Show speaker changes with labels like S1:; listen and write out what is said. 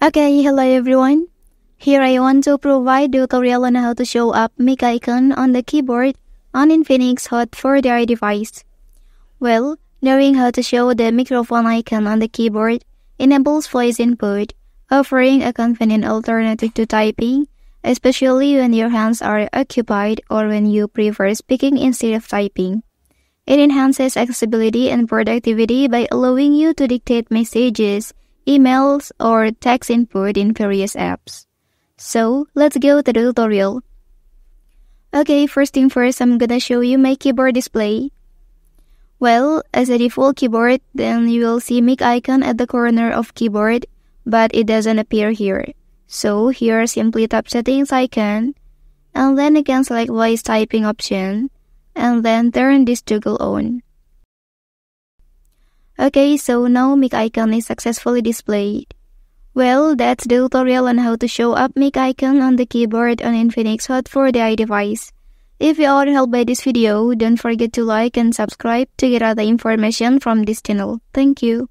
S1: Okay, hello everyone. Here I want to provide tutorial on how to show up mic icon on the keyboard on Infinix Hot 4 device. Well, knowing how to show the microphone icon on the keyboard enables voice input, offering a convenient alternative to typing, especially when your hands are occupied or when you prefer speaking instead of typing. It enhances accessibility and productivity by allowing you to dictate messages, emails, or text input in various apps. So, let's go to the tutorial. Okay, first thing first, I'm gonna show you my keyboard display. Well, as a default keyboard, then you will see mic icon at the corner of keyboard, but it doesn't appear here. So, here simply tap settings icon, and then you can select voice typing option, and then turn this toggle on. Okay, so now mic icon is successfully displayed. Well, that's the tutorial on how to show up mic icon on the keyboard on Infinix Hot 4 device. If you are helped by this video, don't forget to like and subscribe to get other information from this channel. Thank you.